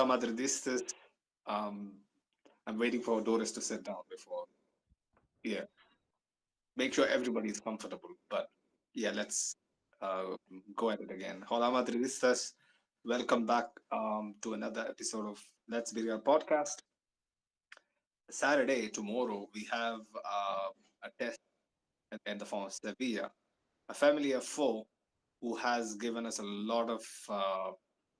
Madridistas. Um, I'm waiting for Doris to sit down before. Yeah, make sure everybody is comfortable. But yeah, let's uh, go at it again. Hola Madridistas. Welcome back to another episode of Let's Be Real podcast. Saturday, tomorrow, we have a test in the form of Sevilla, a family of four who has given us a lot of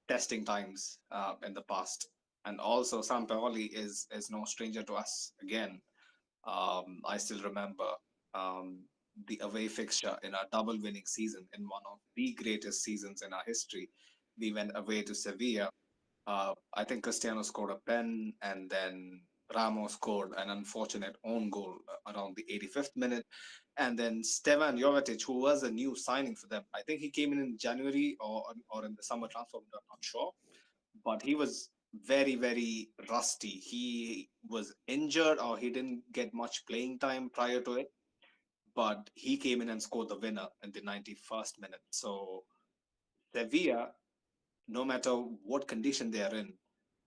testing times in the past. And also, Sampaoli is no stranger to us again. I still remember um, the away fixture in our double winning season in one of the greatest seasons in our history. We went away to Sevilla. I think Cristiano scored a pen, and then Ramos scored an unfortunate own goal around the 85th minute. And then Stevan Jovetic, who was a new signing for them, I think he came in January or in the summer transfer window, I'm not sure, but he was very rusty. He was injured or he didn't get much playing time prior to it, but he came in and scored the winner in the 91st minute. So Sevilla, no matter what condition they are in,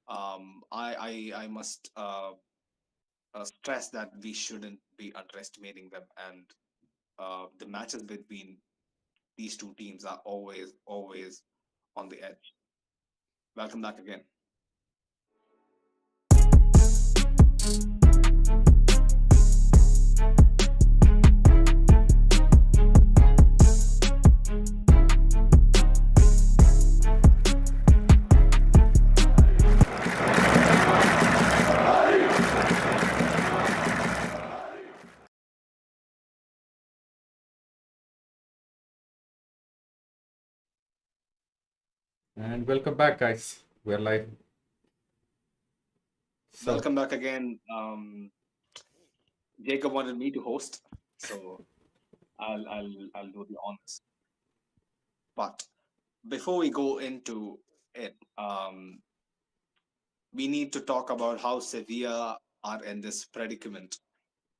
I must stress that we shouldn't be underestimating them. And the matches between these two teams are always on the edge. Welcome back again. And welcome back, guys. We're live. So, Welcome back again. Jacob wanted me to host, so I'll do the honors. But before we go into it, we need to talk about how Sevilla are in this predicament,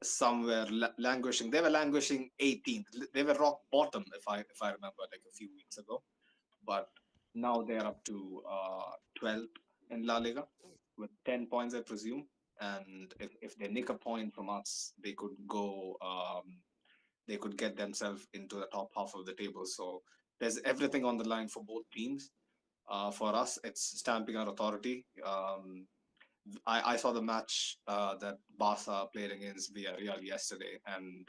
somewhere languishing. They were languishing 18th. They were rock bottom, if I remember, like a few weeks ago. But now they're up to 12th in La Liga with 10 points, I presume. And if they nick a point from us, they could go. They could get themselves into the top half of the table. So there's everything on the line for both teams. For us, it's stamping our authority. I saw the match that Barca played against Villarreal yesterday, and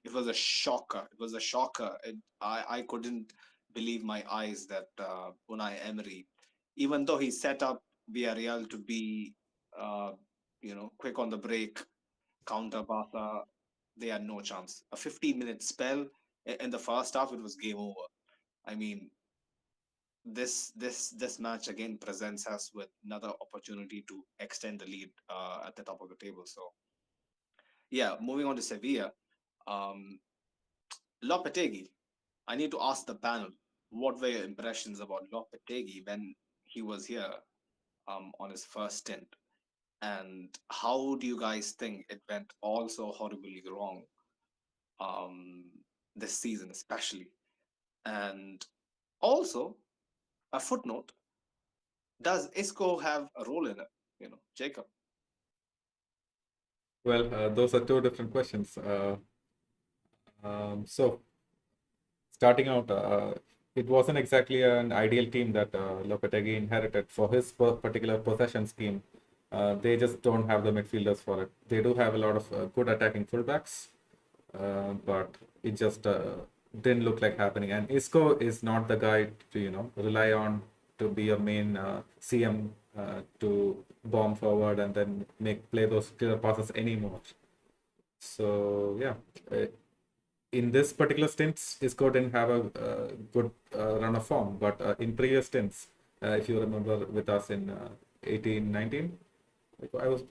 it was a shocker. It was a shocker. I couldn't believe my eyes that Unai Emery, even though he set up Villarreal to be, uh, quick on the break, counter Barca, they had no chance. A 15-minute spell in the first half, it was game over. I mean, this match again presents us with another opportunity to extend the lead at the top of the table. So yeah, moving on to Sevilla, um, Lopetegui. I need to ask the panel, what were your impressions about Lopetegui when he was here on his first stint, and how do you guys think it went all so horribly wrong um, this season, especially? And also, a footnote: does Isco have a role in it? Jacob. well, those are two different questions. So, starting out, it wasn't exactly an ideal team that Lopetegui inherited for his particular possession scheme. They just don't have the midfielders for it. They do have a lot of good attacking fullbacks, but it just didn't look like happening. And Isco is not the guy to rely on to be a main CM to bomb forward and then play those clear passes anymore. So yeah, uh, in this particular stint, Isco didn't have a good run of form, but in previous stints, if you remember with us in 18, 19, like I was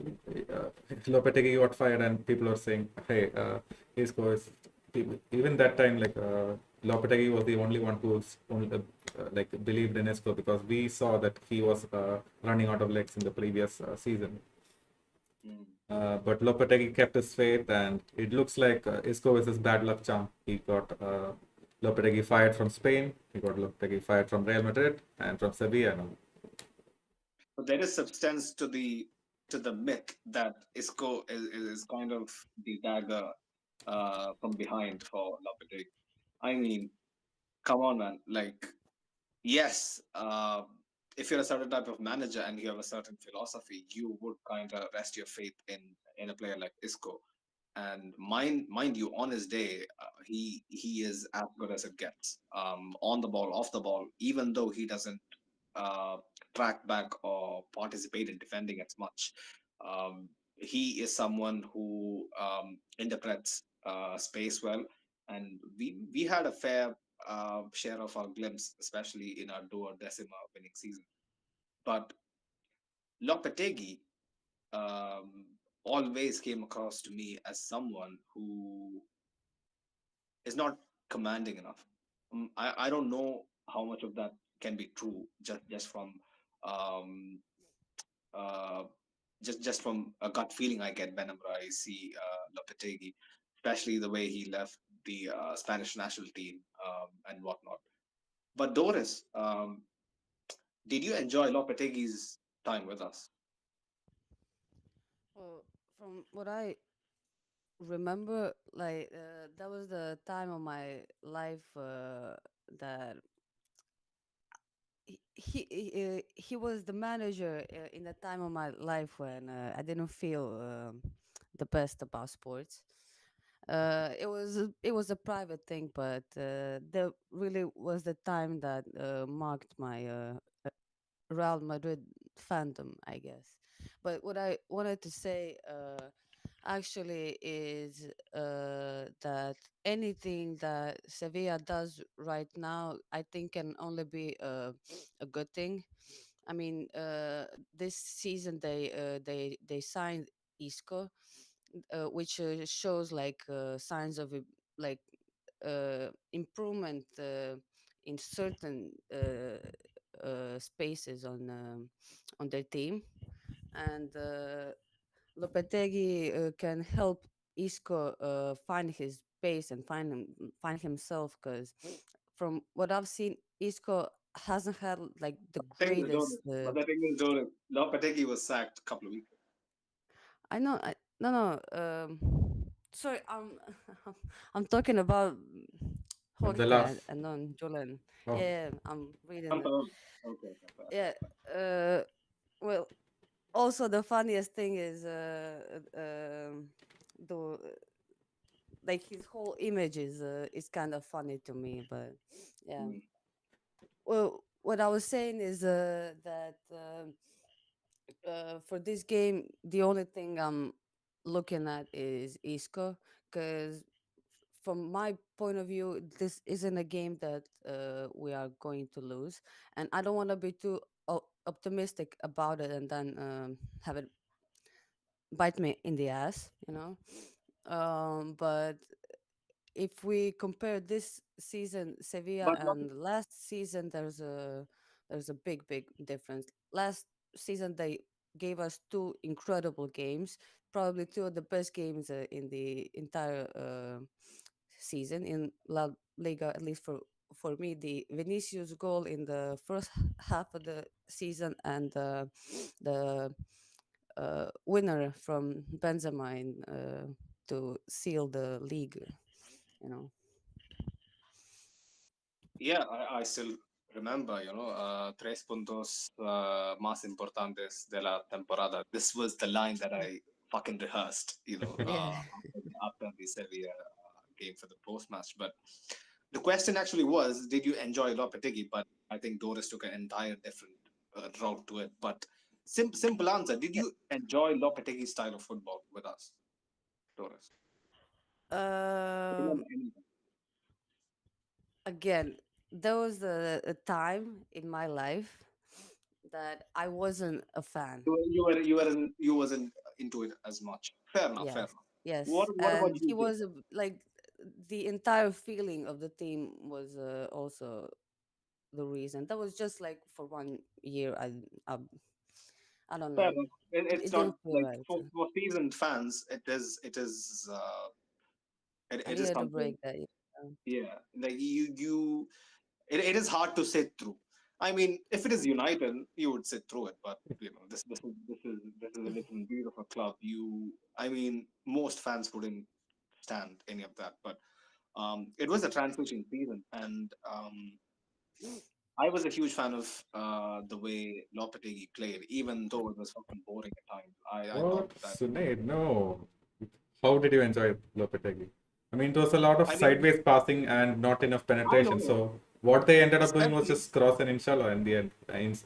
Lopetegui got fired, and people are saying, "Hey, Isco is." Even that time, like Lopetegui was the only one who's only, like believed in Isco because we saw that he was running out of legs in the previous season. Mm. But Lopetegui kept his faith, and it looks like Isco is his bad luck charm. He got Lopetegui fired from Spain, he got Lopetegui fired from Real Madrid and from Sevilla now. But there is substance to the myth that Isco is kind of the dagger from behind for Lopetegui. I mean, come on, man. Like, yes, if you're a certain type of manager and you have a certain philosophy, you would kind of rest your faith in a player like Isco. And mind you, on his day, he is as good as it gets. On the ball, off the ball, even though he doesn't uh, track back or participate in defending as much. He is someone who interprets space well, and we had a fair share of our glimpse, especially in our duodecima winning season. But Lopetegui always came across to me as someone who is not commanding enough. I don't know how much of that can be true just from um, uh, just from a gut feeling I get whenever I see Lopetegui, especially the way he left the Spanish national team and whatnot. But Doris, did you enjoy Lopetegui's time with us? Well, from what I remember, like that was the time of my life that he was the manager in the time of my life when I didn't feel the best about sports. It was a private thing, but there really was the time that marked my Real Madrid fandom, I guess. But what I wanted to say actually is that anything that Sevilla does right now, I think can only be a good thing. I mean, this season they signed Isco, which shows like signs of like improvement in certain spaces on their team, and Lopetegui can help Isco find his pace and find himself. Because from what I've seen, Isco hasn't had like the Thing is, Doris, greatest. but the thing is, Doris, Lopetegui was sacked a couple of weeks ago. I know. No, no. Sorry, I'm talking about The Jorge last. and non Julian. Oh, Yeah, I'm reading it. Confirmed. Okay, confirmed. Yeah. Uh. Well, also the funniest thing is the like his whole image is kind of funny to me, but yeah. Mm. Well, what I was saying is that for this game, the only thing I'm looking at is Isco, because from my point of view, this isn't a game that we are going to lose, and I don't want to be too optimistic about it and then have it bite me in the ass, you know. But if we compare this season Sevilla But and last season, there's a big difference. Last season they gave us two incredible games, probably two of the best games in the entire season in La Liga, at least for me. The Vinicius goal in the first half of the season and the winner from Benzema to seal the league. You know. yeah, I still remember, tres puntos más importantes de la temporada. This was the line that I fucking rehearsed, Yeah. after the Sevilla game for the post match. But the question actually was, did you enjoy Lopetegui? But I think Doris took an entire different route to it. But simple answer, did Yeah. you enjoy Lopetegui's style of football with us, Doris? Remember Um. anything? Again, there was a time in my life that I wasn't a fan. You wasn't into it as much. Fair enough, fair Yes. enough. Yes. What about And you, he Jay? was like the entire feeling of the team was also the reason. That was just like for 1 year. I I don't Fair know. enough. It It's not didn't feel like right. for seasoned fans, I it is needed a something. break that year. Yeah, like it is hard to sit through. I mean, if it is United, you would sit through it. But this is a different breed of a club. I mean, most fans wouldn't stand any of that. But it was a transition season, and I was a huge fan of the way Lopetegui played, even though it was fucking boring at times. I thought What? that. Sunaid, no. How did you enjoy Lopetegui? I mean, it was a lot of I mean, sideways passing and not enough I penetration. know, So what they ended up doing was especially just cross and inshallah in the end,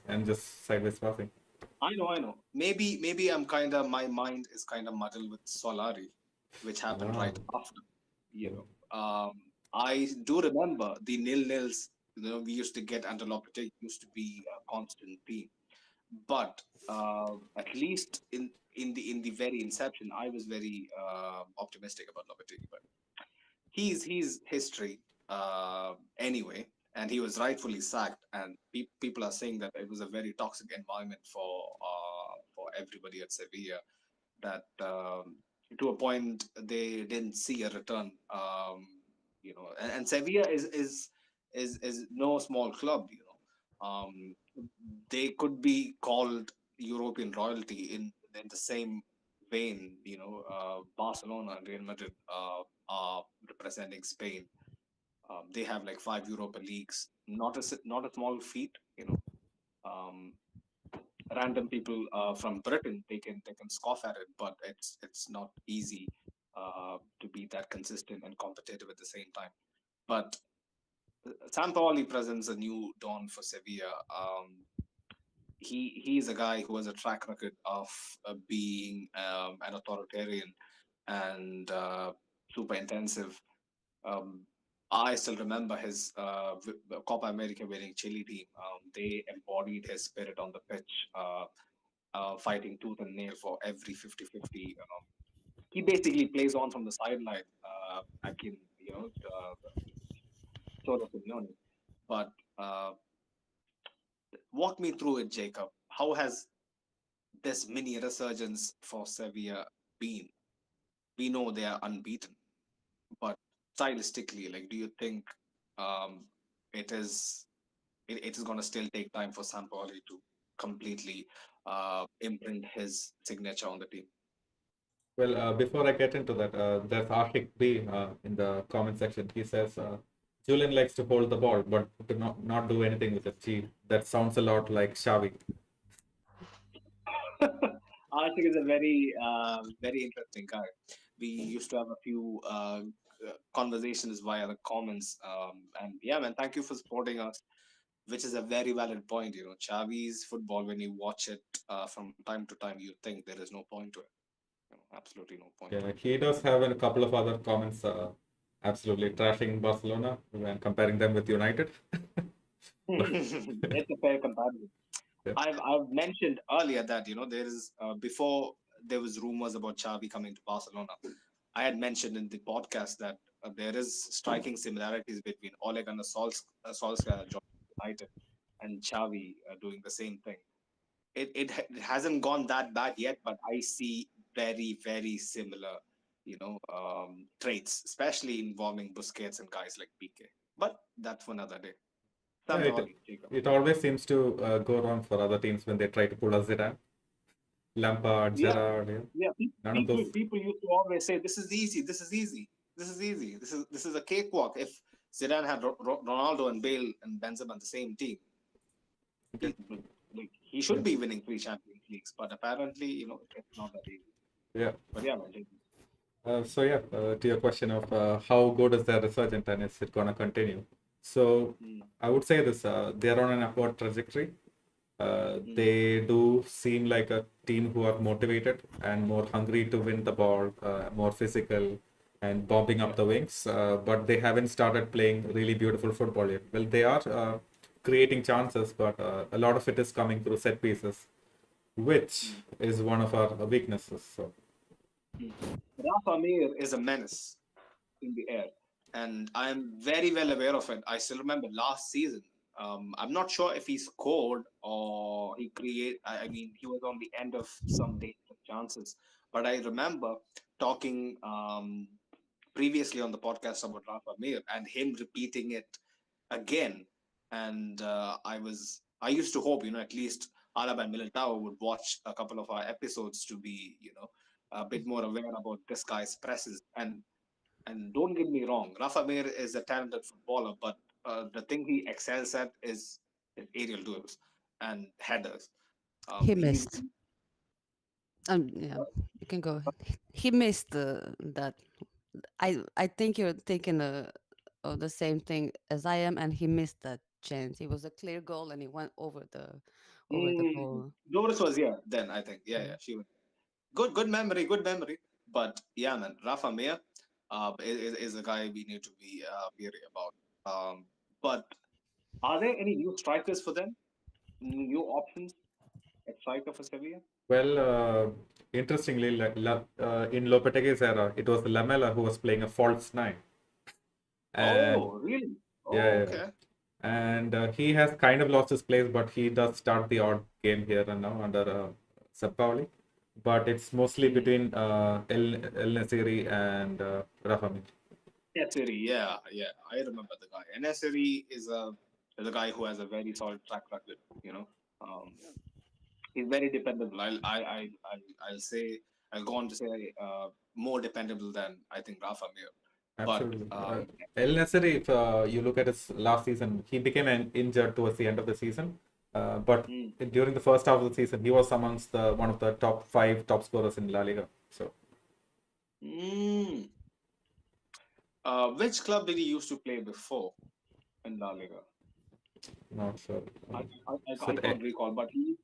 and just sideways passing. I know. Maybe I'm kind of my mind is kind of muddled with Solari, which happened Ah, right after. You yeah. know, I do remember the nil-nils. We used to get under Lopetegui used to be a constant theme. But at least in the very inception, I was very optimistic about Lopetegui. But he's history anyway, and he was rightfully sacked. And people are saying that it was a very toxic environment for everybody at Sevilla. That to a point they didn't see a return. And Sevilla is no small club. They could be called European royalty in the same vein. Barcelona and Real Madrid are representing Spain. They have like five Europa leagues. Not a small feat. Um, Random people from Britain they can scoff at it, but it's not easy to be that consistent and competitive at the same time. But Sampaoli presents a new dawn for Sevilla. He's a guy who has a track record of being an authoritarian and super intensive. Um, I still remember his Copa America winning Chile team. They embodied his spirit on the pitch, fighting tooth and nail for every 50-50. He basically plays on from the sideline, back in, Cholo Simeone. But walk me through it, Jacob. How has this mini resurgence for Sevilla been? We know they are unbeaten, but stylistically, like, do you think um, it is it is going to still take time for Sampaoli to completely imprint his signature on the team? Well, before I get into that, there's Ashik B in the comment section. He says Julian likes to hold the ball, but to not do anything with it. Gee, that sounds a lot like Xavi. Arthur is a very, very interesting guy. We used to have a few conversations via the comments, and yeah, man, thank you for supporting us. Which is a very valid point. Xavi's football. When you watch it from time to time, you think there is no point to it. Absolutely no point to Yeah, it. he does have a couple of other comments, absolutely trashing Barcelona and comparing them with United. But It's a fair comparison. yeah, I've mentioned earlier that there is before there was rumors about Xavi coming to Barcelona. I had mentioned in the podcast that there is striking similarities between Ole Gunnar Solskjaer joining United and Xavi doing the same thing. It hasn't gone that bad yet, but I see very very similar, traits, especially involving Busquets and guys like PK. But that's for another day. yeah, Sam it Paoli, Jacob. it always seems to go wrong for other teams when they try to pull a Zidane, Lampard, Yeah, Gerrard. Yeah. yeah. None of People those. people used to always say this is easy, this is easy, this is easy, this is a cakewalk. If Zidane had Ronaldo and Bale and Benzema on the same team, Okay. he, like, he Yeah. should be winning three Champions Leagues. But apparently, it's not that easy. Yeah. But yeah, man. So yeah, to your question of how good is their resurgence and is it gonna continue? So Mm, I would say this: they're on an upward trajectory. mm, They do seem like a team who are motivated and more hungry to win the ball, more physical and bombing up yeah. the wings. But they haven't started playing really beautiful football yet. Well, they are creating chances, but a lot of it is coming through set pieces, which Mm, is one of our weaknesses. So mm. Rafa Mir is a menace in the air, and I'm very well aware of it. I still remember last season. I'm not sure if he scored or he create. I mean, he was on the end of some dangerous chances. But I remember talking previously on the podcast about Rafa Mir and him repeating it again. and I used to hope, at least Alaba and Militao would watch a couple of our episodes to be, a bit more aware about this guy's presses. And don't get me wrong, Rafa Mir is a talented footballer, but the thing he excels at is aerial duels and headers. He He's missed. Yeah, you can go. He missed that. I think you're thinking of the same thing as I am, and he missed that chance. It was a clear goal, and he went over the mm, goal. Doris was here then, I think. Yeah, Mm. she was good memory, good memory. But yeah, man, Rafa Mir is a guy we need to be wary about. But are there any new strikers for them? New options at striker for Sevilla? Well, interestingly, in Lopetegui's era, it was Lamela who was playing a false nine, and Oh, really? yeah, Oh, yeah, yeah. okay. And he has kind of lost his place, but he does start the odd game here and now under Sampaoli. But it's mostly Mm. between El Nasiri and Rafa. Nesiri, yeah, I remember the guy. And Nesiri is a guy who has a very solid track record. Um, he's very dependable. I'll say I'll go on to say more dependable than I think Rafa Mir. But Absolutely. El Nasiri, if you look at his last season, he became injured towards the end of the season. But mm, during the first half of the season, he was amongst the one of the top five top scorers in La Liga. So mm. Which club did he used to play before in La Liga? not sure. I I, Was I it can't recall, but he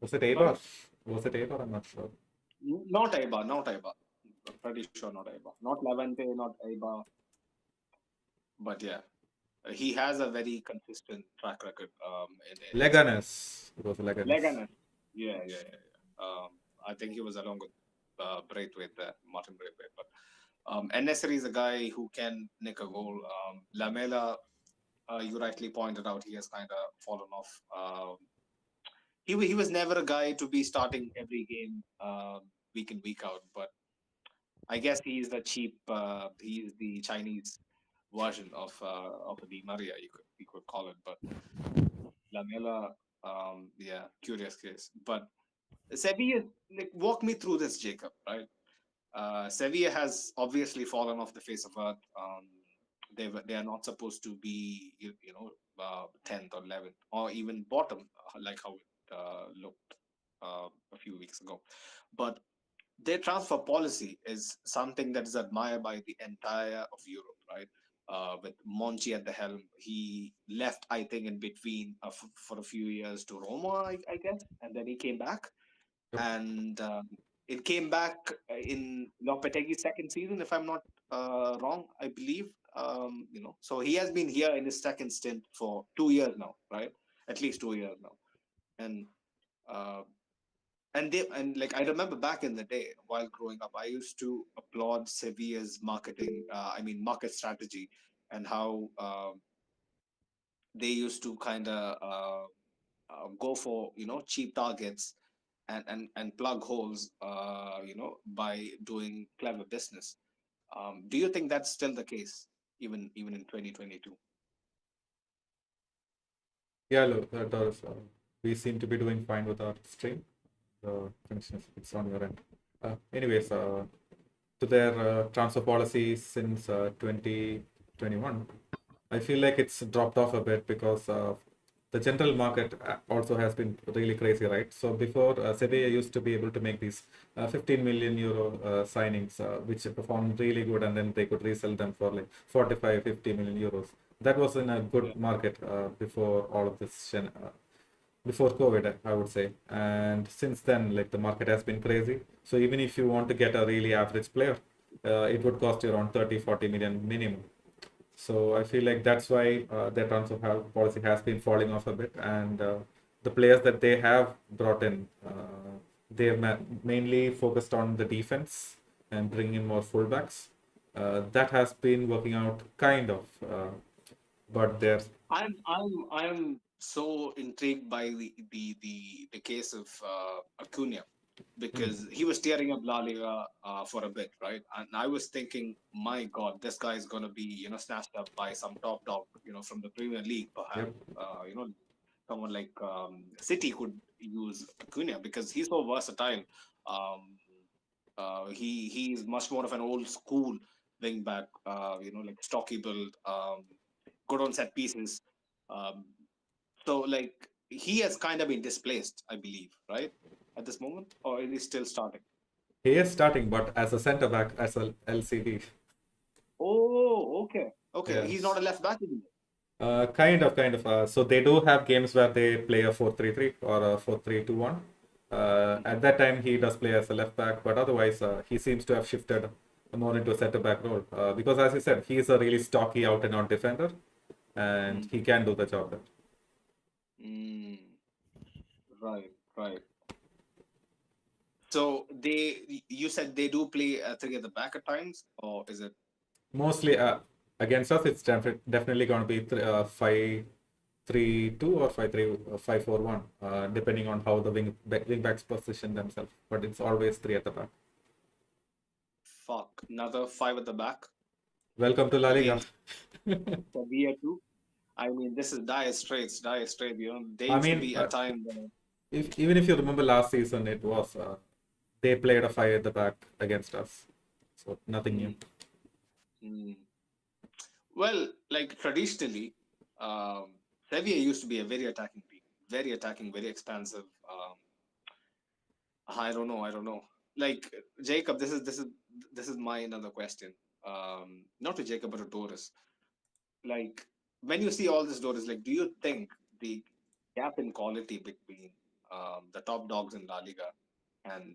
was it Eibar? sorry, Was it Eibar? I'm not sure. not Aiba, not Aiba. I'm pretty sure not Aiba, not Levante, not Aiba, but yeah. He has a very consistent track record in Spain. Leganes. It was Leganes. Leganes. Yeah. I think he was along with Braithwaite there, Martin Braithwaite. But Nesri is a guy who can nick a goal. Lamela, you rightly pointed out, he has kind of fallen off. He was never a guy to be starting every game week in, week out. But I guess he's the Chinese version of a Di Maria, you could call it. But Lamela, yeah, curious case. But Sevilla, like, walk me through this, Jacob. Right, Sevilla has obviously fallen off the face of earth. They are not supposed to be, 10th or 11th or even bottom, like how it looked a few weeks ago. But their transfer policy is something that is admired by the entire of Europe, right? With Monchi at the helm, he left, I think, in between for a few years to Roma, I guess, and then he came back, Yep. and it came back in Lopetegui's second season, if I'm not wrong, I believe. So he has been here in his second stint for 2 years now, right? At least 2 years now, and uh, and like I remember back in the day while growing up, I used to applaud Sevilla's market strategy, and how they used to kind of go for cheap targets and plug holes by doing clever business. Do you think that's still the case even in 2022? Yeah, look, Doris, we seem to be doing fine with our stream. The connection is it's on your end. Anyways, to their transfer policy since 2021, I feel like it's dropped off a bit because the general market also has been really crazy, right? So before, Sevilla used to be able to make these 15 million euro signings, which performed really good, and then they could resell them for like 45, 50 million euros. That was in a Yeah, good market before all of this before COVID, I would say. And since then, like the market has been crazy. So even if you want to get a really average player, it would cost you around 30, 40 million minimum. So I feel like that's why their transfer policy has been falling off a bit. And the players that they have brought in, they've mainly focused on the defense and bringing in more fullbacks. That has been working out kind of, but there's I'm so intrigued by the case of Acuna. Hmm. because he was tearing up La Liga for a bit, right? And I was thinking, my God, this guy is going to be, snatched up by some top dog, from the Premier League, perhaps. Yep. Someone like City could use Acuna because he's so versatile. Um, he's much more of an old school wing back, like stocky build, good on set pieces. Um, so like he has kind of been displaced, I believe, right, at this moment, or is he still starting? He is starting, but as a center back, as a LCB. Oh, okay, okay. Yeah. He's not a left back anymore. Kind of, kind of. So they do have games where they play a 4-3-3 or a 4-3-2-1. At that time, he does play as a left back, but otherwise, he seems to have shifted more into a center back role. Because, as you said, he is a really stocky out and out defender, and Mm, he can do the job there. mm, right, right. So you said they do play three at the back at times, or is it? Mostly against us, it's definitely going to be 5-3-2 or 5-4-1, depending on how the wing backs position themselves. But it's always three at the back. Fuck, another five at the back Welcome to La Liga. against Sevilla too. I mean, this is dire straits, dire straight. There I used to mean, be a time when. if even if you remember last season, it was they played a five at the back against us, so nothing new. Mm, mm. Well, like traditionally, um, Sevilla used to be a very attacking team, very attacking, very expansive. I don't know, I don't know. Like Jacob, this is my another question. Not to Jacob, but to Doris. Like when you see all this, Doris, like, do you think the gap in quality between the top dogs in La Liga and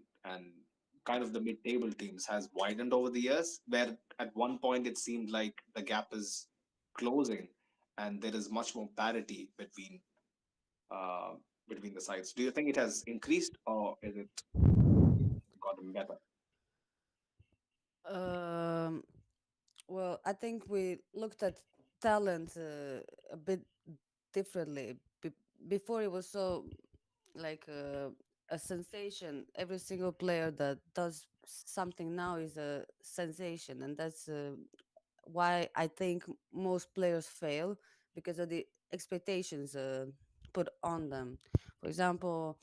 kind of the mid-table teams has widened over the years, where at one point it seemed like the gap is closing and there is much more parity uh, between the sides. Do you think it has increased or is it gotten better? Um, well, I think we looked at talent a bit differently. Before it was so like a sensation. Every single player that does something now is a sensation, and that's why I think most players fail because of the expectations put on them. For example,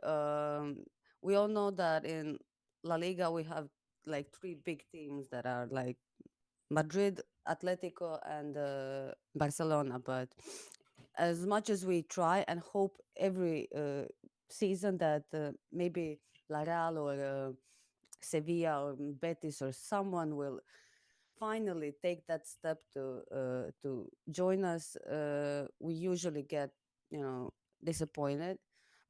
um, we all know that in La Liga we have like three big teams that are like Madrid, Atletico, and Barcelona. But as much as we try and hope every season that maybe La Real or Sevilla or Betis or someone will finally take that step to join us, we usually get disappointed,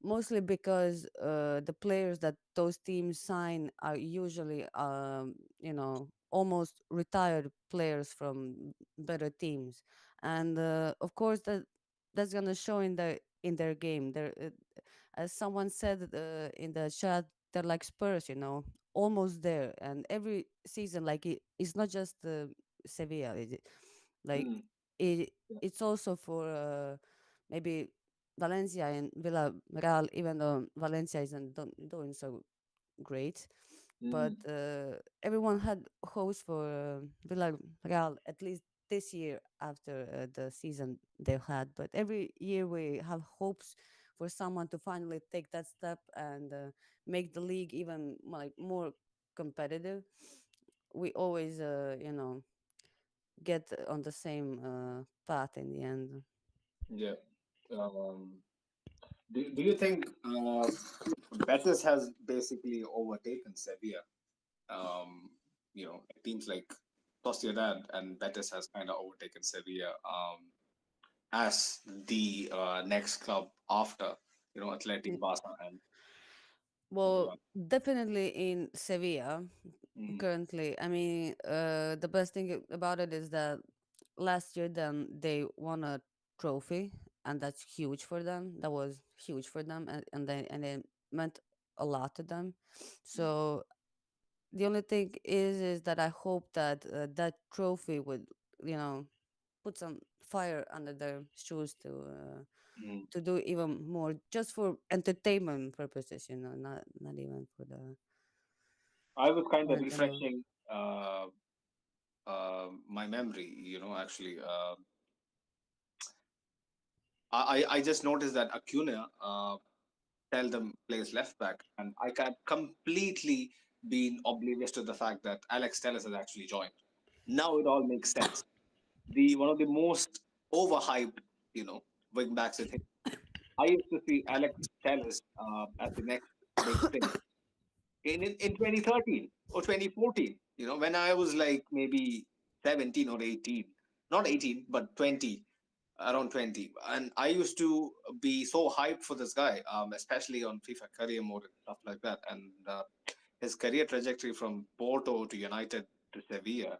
mostly because the players that those teams sign are usually almost retired players from better teams, and of course that's gonna show in their game. As someone said in the chat, they're like Spurs, almost there. And every season, like it's not just Sevilla. Like Mm, it, yeah. it's also for maybe Valencia and Villarreal, even though Valencia isn't doing so great. But Mm, everyone had hopes for Villarreal at least this year after the season they've had. But every year we have hopes for someone to finally take that step and make the league even like more competitive. We always, get on the same path in the end. yeah. Um, do you think Betis has basically overtaken Sevilla? Teams like Sociedad and Betis has kind of overtaken Sevilla as the next club after Athletic, Barca, and Well, Real. definitely in Sevilla Mm, currently. I mean, the best thing about it is that last year then they won a trophy, and that's huge for them. That was huge for them, and it meant a lot to them. mm, So the only thing is that I hope that that trophy would, you know, put some fire under their shoes Mm. to do even more, just for entertainment purposes, not even for the I was kind of mental health. refreshing my memory, actually. I just noticed that Acuna tell them plays left back, and I had completely been oblivious to the fact that Alex Telles has actually joined. Now it all makes sense. The One of the most overhyped, you know, wing backs in history. I used to see Alex Telles as the next big thing in 2013 or 2014. When I was like maybe 17 or 18, not 18, but 20, around 20. And I used to be so hyped for this guy, especially on FIFA career mode and stuff like that. And his career trajectory from Porto to United to Sevilla,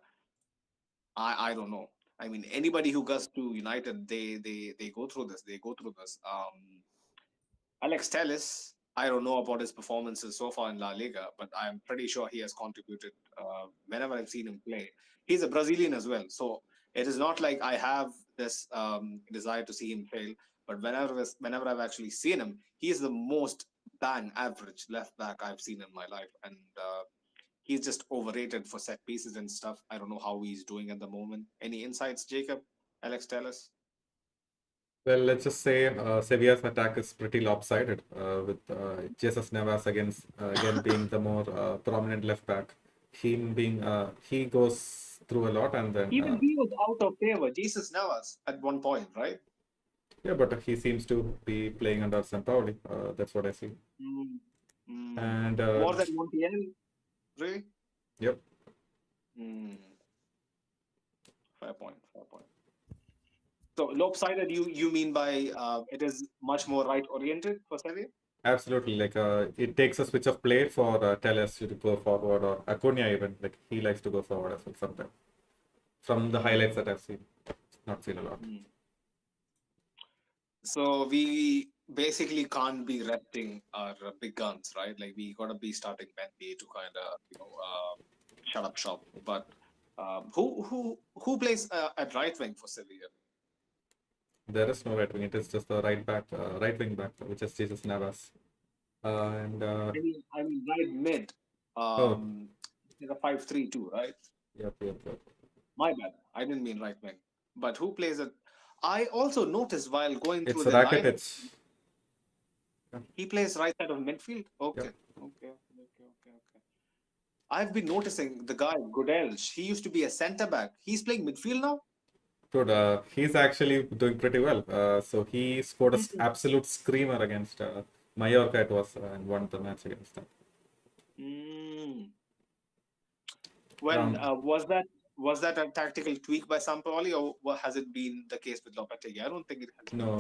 I don't know. I mean, anybody who goes to United, they go through this. They go through this. Alex Telles, I don't know about his performances so far in La Liga, but I'm pretty sure he has contributed whenever I've seen him play. He's a Brazilian as well, so it is not like I have this desire to see him fail. But whenever I've actually seen him, he is the most bang average left back I've seen in my life, and he's just overrated for set pieces and stuff. I don't know how he's doing at the moment. Any insights, Jacob? Alex Telles? Well, let's just say Sevilla's attack is pretty lopsided, with Jesus Navas again being the more prominent left back. He goes through a lot, and then Even he was out of favor. Jesus Navas at one point, right? yeah, but he seems to be playing under Sampaoli. That's what I see. Mm, mm. And More than Montiel, really? yep, Mm. Fair point. Fair point. So lopsided, you mean by it is much more right oriented for Sevilla? absolutely. Like it takes a switch of play for Telles to go forward, or Acuna even. Like he likes to go forward as well sometimes. From the Mm. highlights that I've seen, not seen a lot. Mm. So we basically can't be resting our big guns, right? Like we gotta be starting Mendy to kind of shut up shop. But who plays at right wing for Sevilla? There is no right wing. It is just the right wing back, which is Jesus Navas. And I mean right mid. oh, It's a 5-3-2, right? yep. My bad. I didn't mean right wing. But who plays it? I also noticed while going through It's the lineup, Rakitic. he plays right side of midfield. Yep. Okay. I've been noticing the guy Godelj. He used to be a centre back. He's playing midfield now. Good. He's actually doing pretty well. So he scored an Mm. absolute screamer against Mallorca. It was and won the match against them. Mm. When Around was that a tactical tweak by Sampaoli, or has it been the case with Lopetegui? I don't think it has been. no,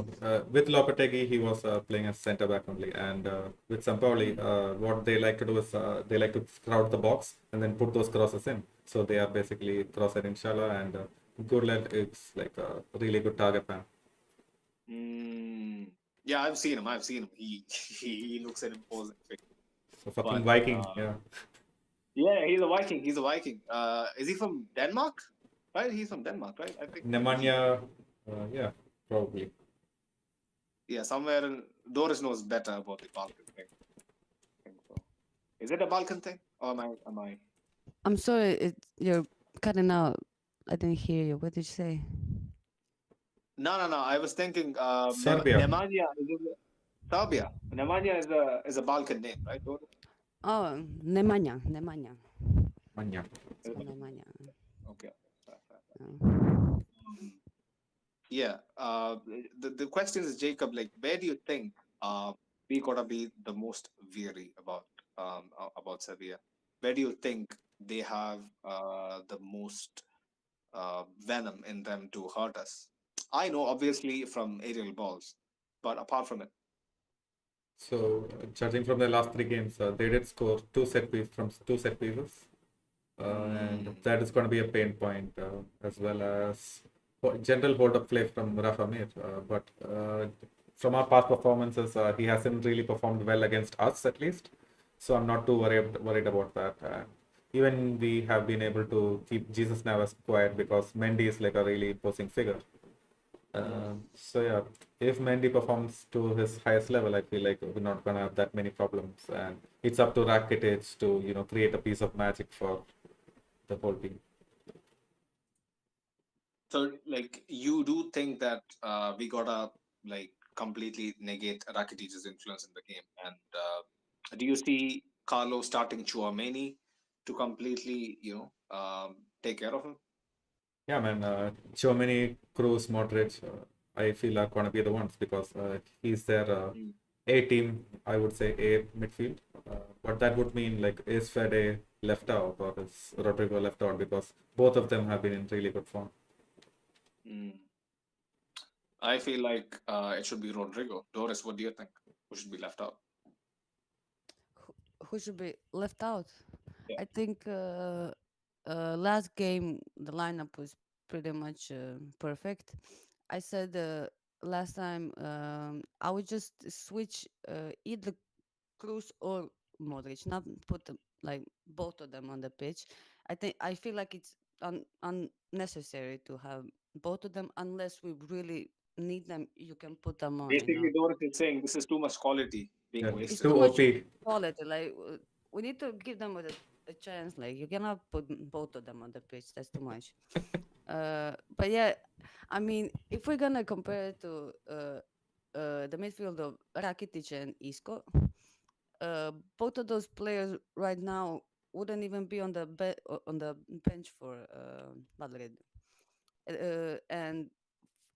with Lopetegui he was playing as centre back only, and with Sampaoli, Mm. what they like to do is they like to crowd the box and then put those crosses in. So they are basically crossed inshallah, and Goodland is like a really good target man. Mm. Yeah, I've seen him. He looks an imposing figure. So fucking But Viking, yeah. yeah, he's a Viking. He's a Viking. Is he from Denmark? Right? He's from Denmark, right? I think. Nemanja, yeah, probably. Yeah, somewhere in Doris knows better about the Balkan thing. I think so. Is it a Balkan thing? Or am I? I'm sorry, you're cutting out. I didn't hear you. What did you say? No. I was thinking Serbia, Nemanja is Serbia. Nemanja is a Balkan name, right? Doris? Oh, Nemanja. Manja. Is it- Nemanja. Okay. Fair. Oh. Yeah. The question is, Jacob, like, where do you think we gotta be the most weary about Sevilla? Where do you think they have the most venom in them to hurt us? I know, obviously, from aerial balls, but apart from it, So, judging from the last three games, they did score two set pieces, and mm, that is going to be a pain point, as well as general hold-up play from Rafa Mir. But from our past performances, he hasn't really performed well against us, at least. So I'm not too worried about that. even we have been able to keep Jesus Navas quiet because Mendy is like a really imposing figure. Mm. So yeah, if Mendy performs to his highest level, I feel like we're not gonna have that many problems, and it's up to Rakitic to create a piece of magic for the whole team. So, like, you do think that we gotta like completely negate Rakitic's influence in the game, and do you see Carlo starting Chouameni to completely, take care of him? Yeah, man. Tchouaméni, Kroos, Modric, I feel are gonna be the ones because he's their Mm. A team. I would say A midfield, but that would mean like is Fede left out or is Rodrigo left out because both of them have been in really good form. Mm. I feel like it should be Rodrigo. Doris, what do you think? Who should be left out? Who should be left out? Yeah. I think last game the lineup was pretty much perfect. I said last time I would just switch either Cruz or Modric, not put them like both of them on the pitch. I feel like it's unnecessary to have both of them unless we really need them. You can put them on, you Basically, know. Doris is saying this is too much quality being Yeah, It's wasted. too too much OP. quality. Like we need to give them a chance. Like you cannot put both of them on the pitch. That's too much. But yeah, I mean, if we're gonna compare it to the midfield of Rakitic and Isco, both of those players right now wouldn't even be on the on the bench for Madrid. And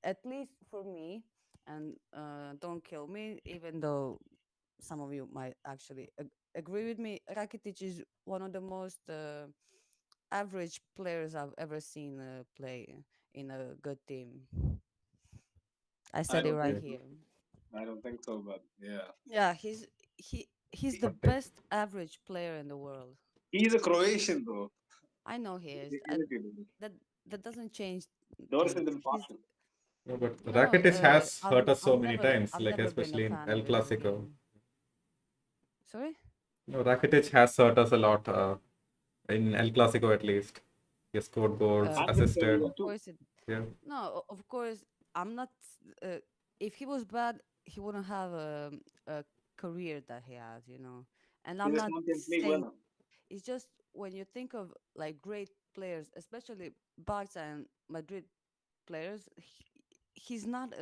at least for me, and don't kill me, even though some of you might actually agree with me. Rakitic is one of the most average players I've ever seen play in a good team. I I said it don't right think Okay. so. here. I don't think so, but yeah. Yeah, he's the Hot take. best average player in the world. He's a Croatian, though. I know he is. Irritating. That that doesn't change Doris is things. He's impartial. No, but no. Rakitic has hurt us so many times, I've like never been a especially in fan El of his Clasico. game. Sorry. No, Rakitic has hurt us a lot in El Clasico at least. He scored goals, And in assisted. Sevilla, Of too. course it. Yeah, No, of course, I'm not. Uh, if he was bad, he wouldn't have a career that he has, you know. And He's I'm a not Champions League saying winner. it's just when you think of like great players, especially Barca and Madrid players, he's not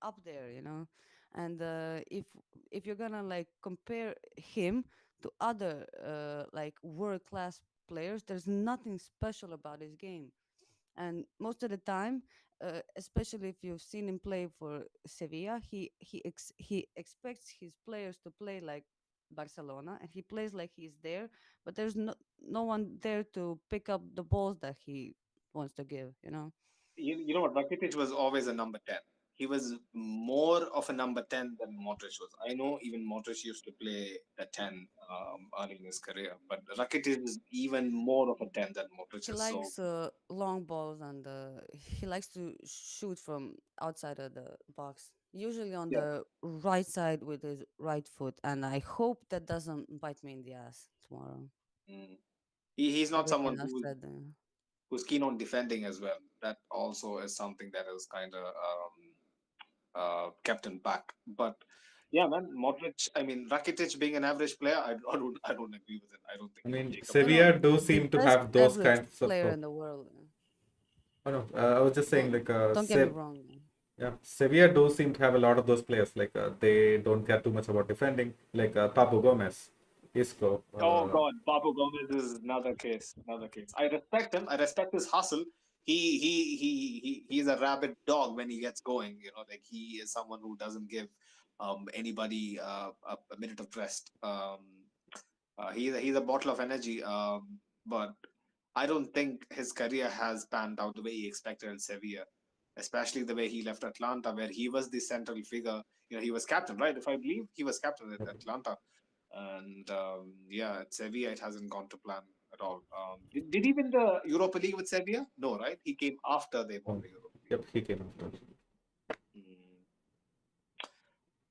up there, you know. And if you're gonna like compare him to other like world class players, there's nothing special about his game. And most of the time, especially if you've seen him play for Sevilla, he expects his players to play like Barcelona, and he plays like he's there, but there's no one there to pick up the balls that he wants to give, you know. You know what? Rakitic was always a number 10. He was more of a number 10 than Modric was. I know even Modric used to play a 10 early in his career, but Rakitic is even more of a 10 than Modric He is. So, likes long balls, and he likes to shoot from outside of the box, usually on yeah. the right side with his right foot. And I hope that doesn't bite me in the ass tomorrow. Mm. He's not someone Everything I've who's said. who's keen on defending as well. That also is something that is kind of kept in back. But yeah, man, Modric. I mean, Rakitic being an average player, I don't agree with it. I don't think I mean Jacob No, would no, Sevilla agree. do the seem to best have those average kinds of. player in the world. Oh no, I was just saying like Don't get me wrong. Yeah, Sevilla do seem to have a lot of those players. Like they don't care too much about defending. Like Papu Gomez, Isco. Oh God, Papu Gomez is another case. Another case. I respect him. I respect his hustle. He's a rabid dog when he gets going. Like he is someone who doesn't give anybody a minute of rest. He's a bottle of energy. But I don't think his career has panned out the way he expected in Sevilla, especially the way he left Atlanta, where he was the central figure. He was captain, right? If I believe he was captain at Atlanta, and yeah, at Sevilla it hasn't gone to plan at all. Did he win the Europa League with Sevilla? No, right? He came after they won Um, the Europa yep, he came after. League.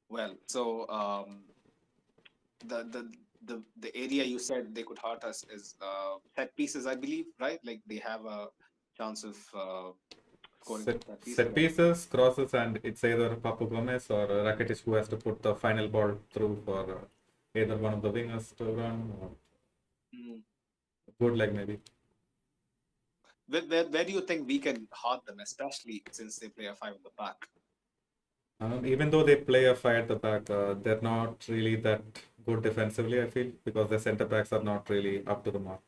Well, so the the area you said they could hurt us is set pieces, I believe, right? Like they have a chance of scoring from set pieces. Set pieces, crosses, and it's either Papu Gomez or Rakitic who has to put the final ball through for either one of the wingers to run. Or Mm. good leg maybe. Where do you think we can hurt them, especially since they play a five at the back? Even though they play a five at the back, they're not really that good defensively, I feel, because the centre backs are not really up to the mark.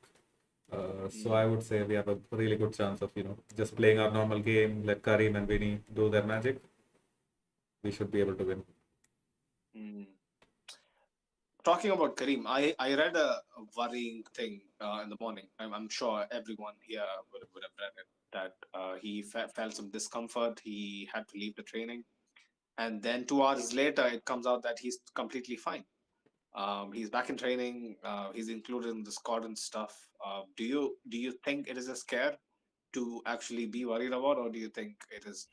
So Mm. I would say we have a really good chance of, just playing our normal game, let Karim and Vinny do their magic. We should be able to win. Mm. Talking about Kareem, I read a worrying thing in the morning. I'm sure everyone here would have read it, that he felt some discomfort. He had to leave the training. And then 2 hours later, it comes out that he's completely fine. He's back in training. He's included in the squad and stuff. Do you think it is a scare to actually be worried about, or do you think it is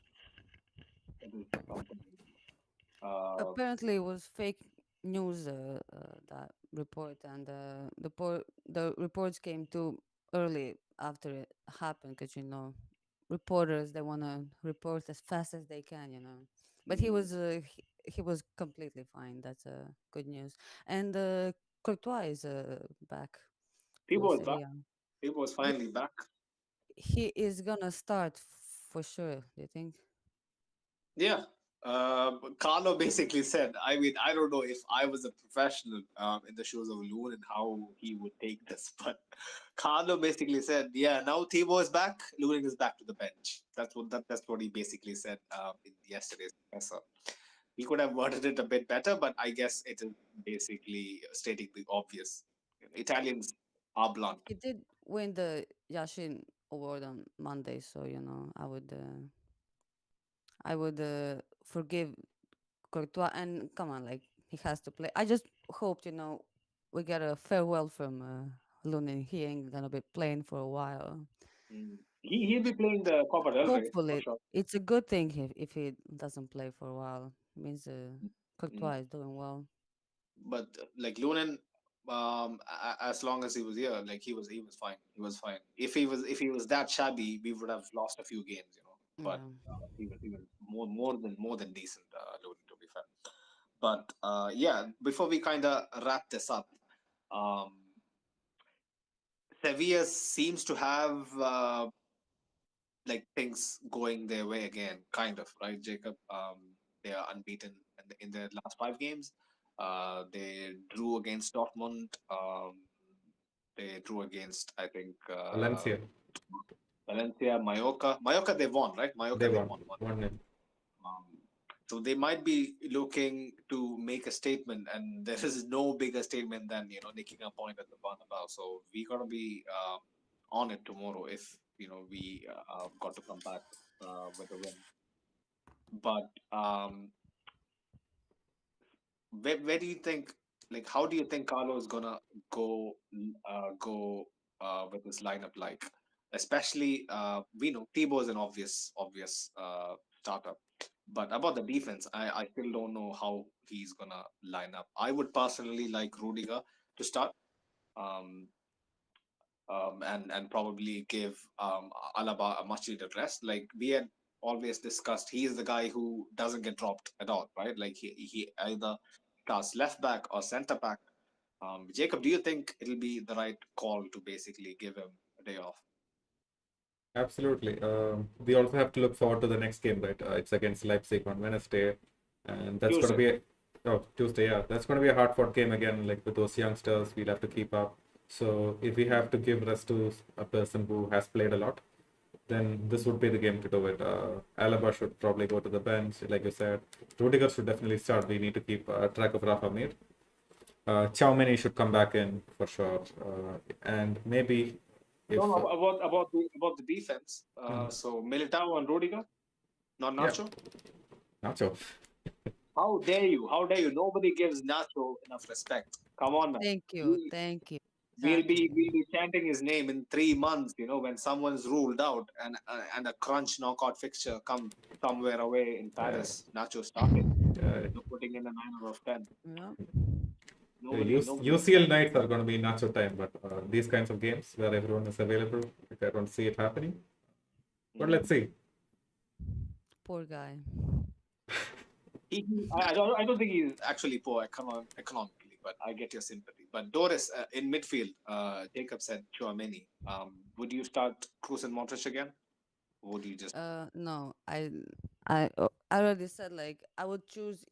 something? Uh, Apparently, it was fake news, that report, and the reports came too early after it happened, because reporters, they want to report as fast as they can, but he mm, was he was completely fine. That's good news. And Courtois is back for Thibaut is back. Sevilla. Thibaut is Yeah, finally back. he is gonna start for sure, do you think? Yeah. Carlo basically said, I mean, I don't know if I was a professional in the shoes of Loon and how he would take this, but Carlo basically said, yeah, now Thibaut is back, Loon is back to the bench. That's what he basically said in yesterday's presser. He could have worded it a bit better, but I guess it is basically stating the obvious. Italians are blunt. He did win the Yashin award on Monday, so I would forgive Courtois. And come on, like, he has to play. I just hoped, we get a farewell from Lunin. He ain't gonna be playing for a while. Mm. He'll be playing the Copa del Rey for Hopefully, sure. it's a good thing if he doesn't play for a while. It means Mm. Courtois is doing well. But like Lunin, as long as he was here, like he was fine. He was fine. If he was that shabby, we would have lost a few games. But Yeah. he was more than decent, Lunin, to be fair. But yeah, before we kind of wrap this up, um, Sevilla seems to have like things going their way again, kind of, right, Jacob? They are unbeaten in their last 5 games. They drew against Dortmund. They drew against, I think, Valencia, Valencia, Mallorca. Mallorca, they won, right? Mallorca, they they won won 1. 1-0. Um, so they might be looking to make a statement, and there is no bigger statement than taking a point at the Bernabeu. So we gotta be on it tomorrow if we got to come back with a win. But where do you think, like, how do you think Carlo is gonna go with this lineup, like, especially we know Thibaut is an obvious startup, but about the defense, I still don't know how he's gonna line up. I would personally like Rudiger to start. Um, and probably give Alaba a much needed rest. Like we had always discussed, he is the guy who doesn't get dropped at all, right? Like he either starts left back or center back. Jacob, do you think it'll be the right call to basically give him a day off? Absolutely. We also have to look forward to the next game, right? It's against Leipzig on Wednesday, and that's going to Tuesday. be oh, Tuesday. Yeah, that's going to be a hard-fought game again. Like with those youngsters, we'll have to keep up. So if we have to give rest to a person who has played a lot, then this would be the game to do it. Alaba should probably go to the bench, like you said. Rudiger should definitely start. We need to keep track of Rafa Mir. Chow should come back in for sure, and maybe No, if no, about the defense. mhm. So Militao and Rudiger, not Yeah, Nacho. Nacho. How dare you? How dare you? Nobody gives Nacho enough respect. Come on, man. Thank you, We, thank you. we'll be Exactly. we'll be chanting his name in 3 months. When someone's ruled out and a crunch knockout fixture come somewhere away in Yeah, Paris. Nacho starting. yeah, Putting in a 9 out of 10. Yeah. UCL nights are going to be nacho time, but these kinds of games where everyone is available, like, I don't see it happening. But let's Mm. see. Poor guy. I don't think he's actually poor economically, but I get your sympathy. But Doris, in midfield, Jacob said Chouameni. Would you start Cruz and Modric again? Or would you just No, I already said like I would choose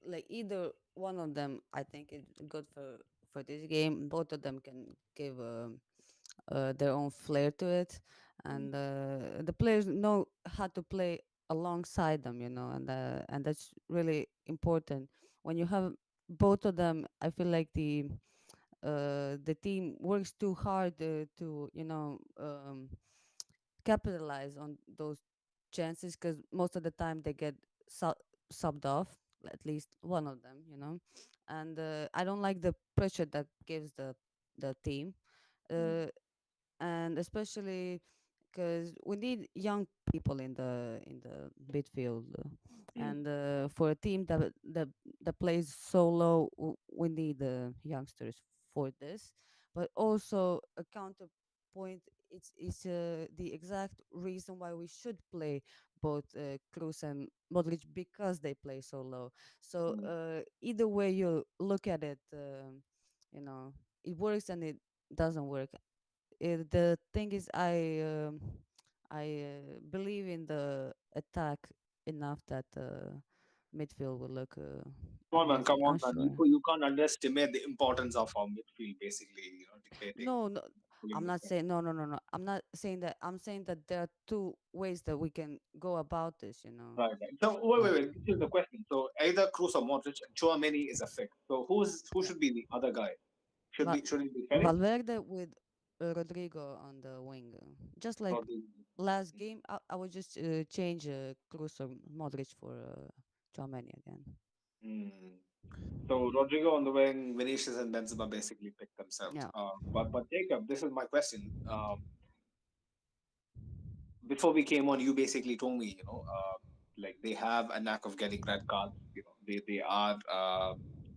like either one of them. I think it's good for this game. Both of them can give their own flair to it, mm, and the players know how to play alongside them, and that's really important. When you have both of them, I feel like the team works too hard to capitalize on those chances because most of the time they get subbed off, at least one of them, and I don't like the pressure that gives the team, mm, uh, and especially because we need young people in the midfield, mm, and for a team that plays so low, we need youngsters for this. But also a counterpoint, it's the exact reason why we should play both Cruz and Modric because they play so low. So mm. either way you look at it, you know, it works and it doesn't work. The thing is, I believe in the attack enough that midfield will look Come amazing. on, I'm man. sure. You can't underestimate the importance of our midfield, basically, dictating No, no, pulling I'm the not game. saying no, no, no, no. I'm not saying that. I'm saying that there are two ways that we can go about this. Right, right. So wait, Uh, wait, wait. This is the question. So either Cruz or Modric, Chouameni is a fix. So who yeah, should be the other guy? Val- Should it be Perez? Valverde with Rodrigo on the wing, just like Rodrigo. last game. I would just change Cruz or Modric for Tchouaméni again. Mm. So Rodrigo on the wing, Vinicius and Benzema basically pick themselves. Yeah. But Jacob, this is my question. Before we came on, you basically told me, like they have a knack of getting red cards. They are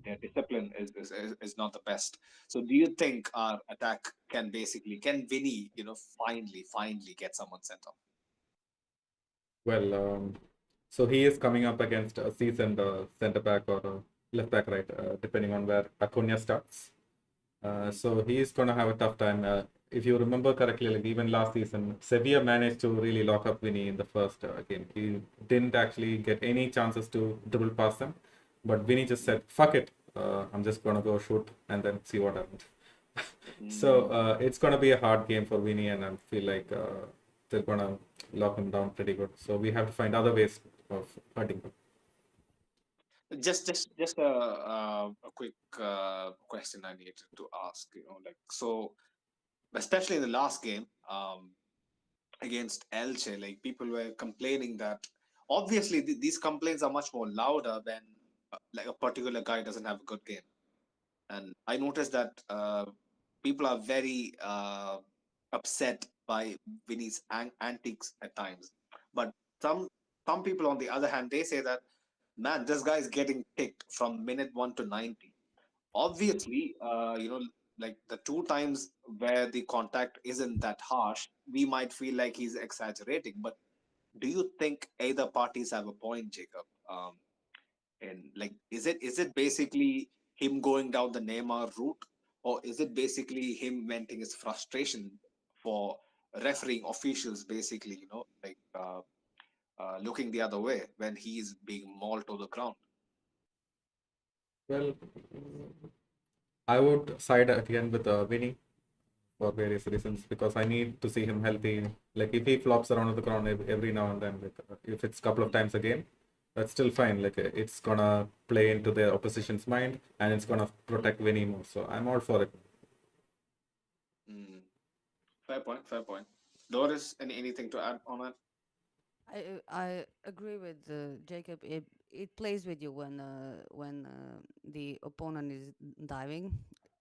their discipline is not the best. So do you think our attack can Vinny, finally get someone sent off? Well, so he is coming up against a seasoned center back or left back, right, depending on where Acuna starts. Mm, So he is going to have a tough time. If you remember correctly, like even last season, Sevilla managed to really lock up Vinny in the first game. He didn't actually get any chances to dribble past them, but Vinny just said, "Fuck it, I'm just going to go shoot and then see what happens." So mm. it's going to be a hard game for Vinny, and I feel like they're going to lock him down pretty good. So we have to find other ways of hurting him. Just a quick question I needed to ask. So especially in the last game, against Elche, like people were complaining that obviously these complaints are much more louder when like a particular guy doesn't have a good game. And I noticed that people are very upset by Vinny's antics at times. But some some people, on the other hand, they say that man, this guy is getting picked from minute 1 to 90. Obviously, like the two times where the contact isn't that harsh, we might feel like he's exaggerating. But do you think either parties have a point, Jacob? And like, is it basically him going down the Neymar route, or is it basically him venting his frustration for refereeing officials, basically, looking the other way when he's being mauled to the ground? Well, I would side again with Vinny for various reasons because I need to see him healthy. Like if he flops around on the ground every now and then, like if it's a couple of times a game, that's still fine. Like it's gonna play into the opposition's mind and it's gonna protect Vinny more. So I'm all for it. Mm. Fair point. Fair point. Doris, anything to add on that? I agree with Jacob. It plays with you when the opponent is diving,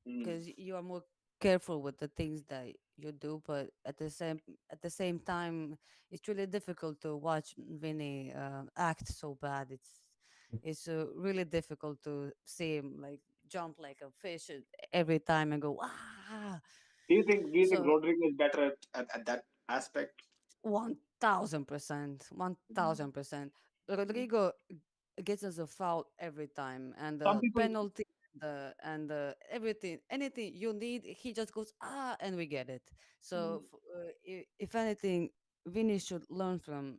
Mm. because you are more careful with the things that you do. But at the same time, it's really difficult to watch Vinny act so bad. It's really difficult to see him like jump like a fish every time and go ah. Do you think So Rodrigo is better at that aspect? 1000%, Mm, 1000%. mm. Rodrigo gets us a foul every time, and Some the people, penalty, and everything, anything you need, he just goes ah, and we get it. mm, So if anything, Vinny should learn from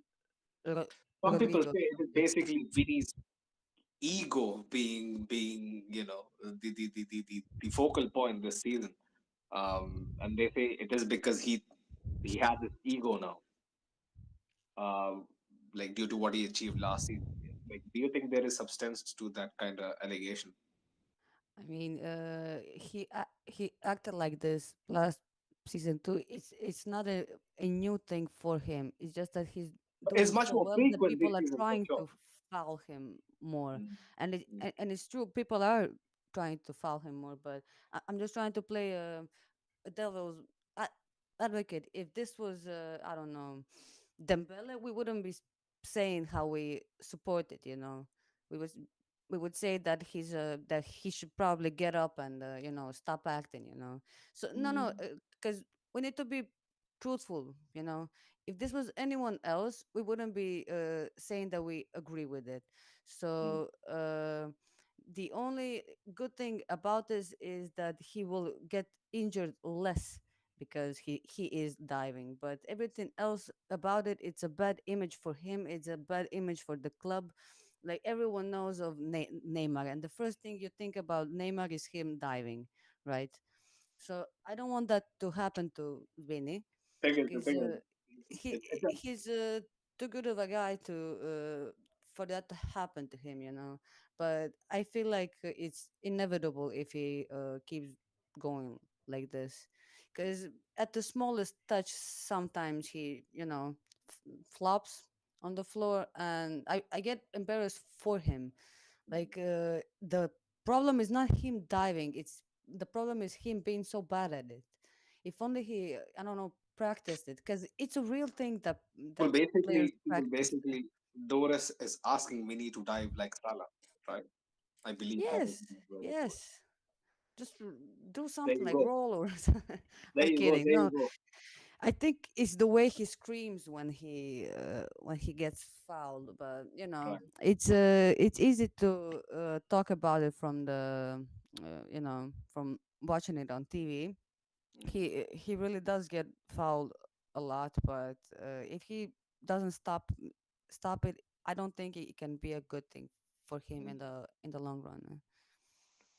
Ro- some people Rodrigo. say it is basically Vinny's ego being the focal point this season. And they say it is because he has this ego now, um, like due to what he achieved last season. Like, do you think there is substance to that kind of allegation? I mean, he acted like this last season too. It's not a new thing for him. It's just that he's It's doing much so more well that frequent this people are season for trying sure. to foul him more, Mm, mm, and it's true. People are trying to foul him more, but I'm just trying to play a devil's a- advocate. If this was, I don't know, Dembele, we wouldn't be saying how we support it. We would we would say that that he should probably get up and stop acting. So no, mm, because we need to be truthful. If this was anyone else, we wouldn't be saying that we agree with it. mm, So the only good thing about this is that he will get injured less because he is diving, but everything else about it, it's a bad image for him, it's a bad image for the club. Like everyone knows of Neymar, and the first thing you think about Neymar is him diving, right? So I don't want that to happen to Vinny the because thing is, it's a he's too good of a guy to for that to happen to him, But I feel like it's inevitable if he keeps going like this, because at the smallest touch, sometimes he, flops on the floor, and I get embarrassed for him. Like the problem is not him diving; it's the problem is him being so bad at it. If only he, I don't know, practiced it, because it's a real thing that players people practice. basically, Doris is asking Mini to dive like Salah, right? I believe that is Yes, where it was. yes. Just do There something you like go. roll or There I'm you go. kidding. There you No, go. I think it's the way he screams when he gets fouled. But Right. it's easy to talk about it from from watching it on TV. He really does get fouled a lot, but if he doesn't stop it, I don't think it can be a good thing for him Mm. in the long run.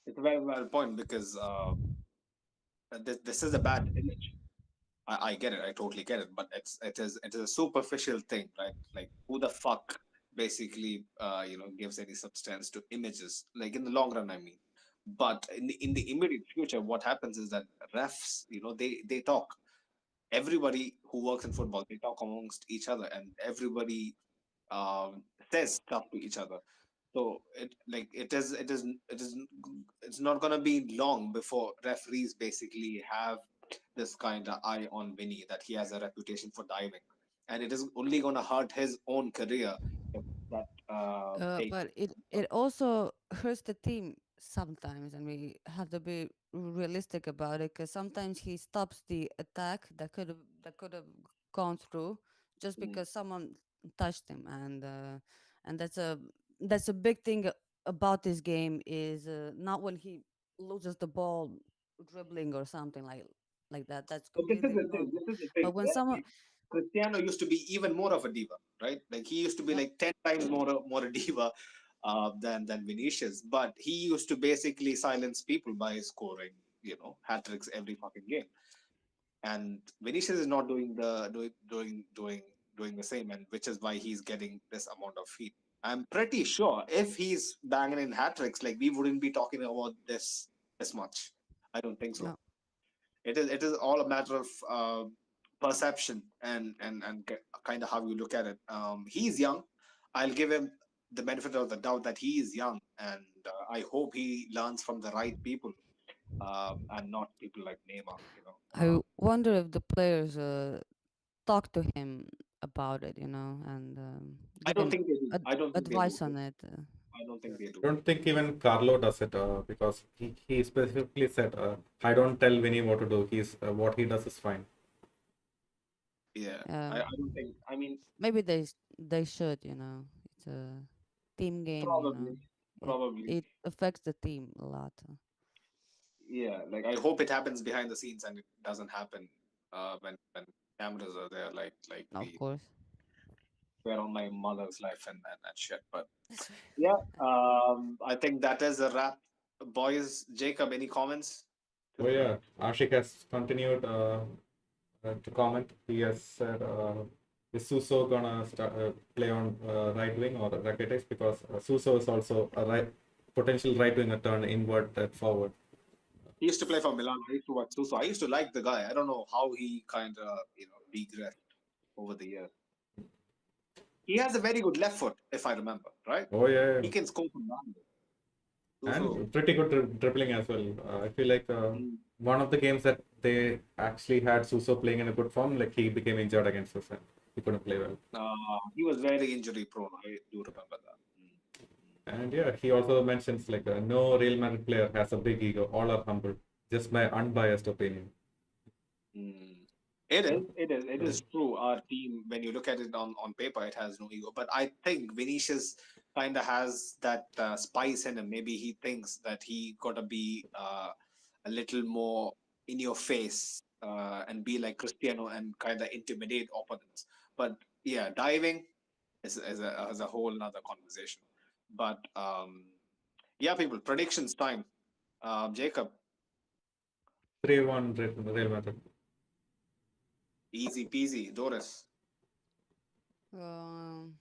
It's a very valid point because this is a bad image. I get it. I totally get it. But it is a superficial thing, right? Like, who the fuck basically gives any substance to images? Like, in the long run, I mean. But in the immediate future, what happens is that refs, they talk. Everybody who works in football, they talk amongst each other, and everybody says stuff to each other. So it's not gonna be long before referees basically have this kind of eye on Vinny, that he has a reputation for diving, and it is only gonna hurt his own career if that takes. But it also hurts the team sometimes, and we have to be realistic about it. Because sometimes he stops the attack that could have gone through just Mm. because someone touched him, and that's a big thing about this game is not when he loses the ball dribbling or something like that. That's But this is completely the thing. normal. This is the thing. But when Yeah, someone like, Cristiano used to be even more of a diva, right? Like, he used to be yeah, like 10 times more a diva than Vinicius. But he used to basically silence people by scoring, hat tricks every fucking game. And Vinicius is not doing the same, and which is why he's getting this amount of heat. I'm pretty sure if he's banging in hat tricks, like, we wouldn't be talking about this much. I don't think so. no, It is all a matter of perception and kind of how you look at it. He's young. I'll give him the benefit of the doubt that he is young, and I hope he learns from the right people, and not people like Neymar. I wonder if the players talk to him about it, and I give don't him think they do. I don't think they do. advice on it. I don't think they I do. don't think even Carlo does it because he specifically said, I don't tell Vinny what to do. What he does is fine. Yeah, Yeah, I don't think. I mean, maybe they should. It's a team game. probably, It probably. it affects the team a lot. Yeah, like I hope it happens behind the scenes and it doesn't happen when cameras are there. Like Of we course. were on my mother's life and shit. But That's right. yeah, I think that is a wrap, boys. Jacob, any comments to Oh the? yeah, Ashik has continued to comment. He has said, is Suso gonna play on right wing or Rakitic because Suso is also a potential right winger turn inward forward. He used to play for Milan. I used to watch Suso. I used to like the guy. I don't know how he kind of regressed over the years. He has a very good left foot, if I remember, right? Oh yeah, He can score from down there. Suso. and pretty good dribbling as well. I feel like one of the games that they actually had Suso playing in a good form, like he became injured against us and he couldn't play well. He was very injury prone. I do remember that. And yeah, he also mentions like no Real Madrid player has a big ego. All are humble. Just my unbiased opinion. Mm. It Uh, is. It is. It so is true. Our team, when you look at it on paper, it has no ego. But I think Vinicius kind of has that spice in him. Maybe he thinks that he got to be a little more in your face and be like Cristiano and kind of intimidate opponents. But yeah, diving is a whole nother conversation. But yeah, people, predictions time. Jacob, 3-1 Real Madrid. easy peasy. Doris, Um,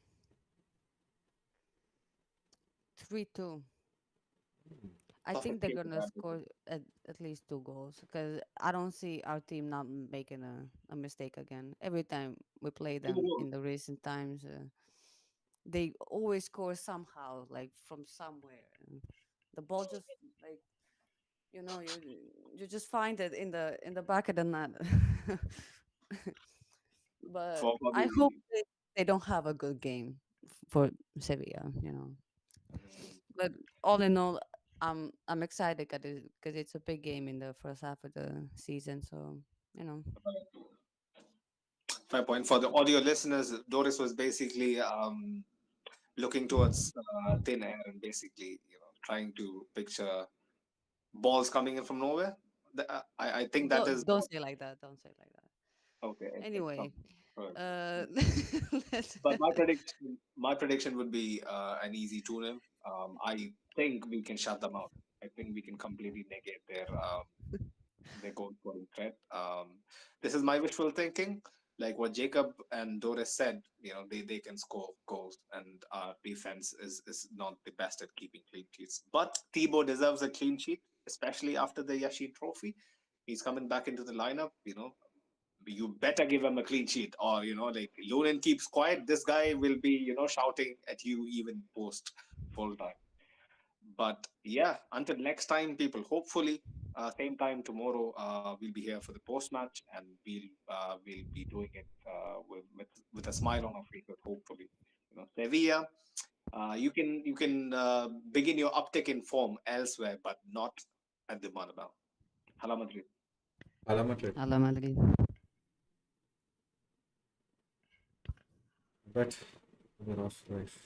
3-2. I think perfect they're case gonna scenario. score at least 2 goals because I don't see our team not making a mistake again. Every time we play Two them goals. in the recent times, they always score somehow, like from somewhere. The ball just like you just find it in the back of the net. But For I hope the they don't have a good game for Sevilla. Mhm. But all in all, I'm excited because it's a big game in the first half of the season. So you know, Fair point. For the audio listeners, Doris was basically looking towards thin air and basically, trying to picture balls coming in from nowhere. I think that is don't say like that. Don't say like that. okay. It's Anyway, something. Correct. uh, let's But my prediction would be an easy 2-0. I think we can shut them out. I think we can completely negate their goal scoring threat. This is my wishful thinking. Like what Jacob and Doris said, they can score goals, and our defense is not the best at keeping clean sheets. But Thibaut deserves a clean sheet, especially after the Yashin Trophy. He's coming back into the lineup. You better give him a clean sheet, or like Lunin keeps quiet. This guy will be shouting at you even post full time. But yeah, until next time, people, hopefully, same time tomorrow, we'll be here for the post match, and we'll be doing it with a smile on our faces. Hopefully, Sevilla. You can begin your uptick in form elsewhere, but not at the Bernabeu. Hala Madrid. Hala Madrid. Hala Madrid. But, you know, nice.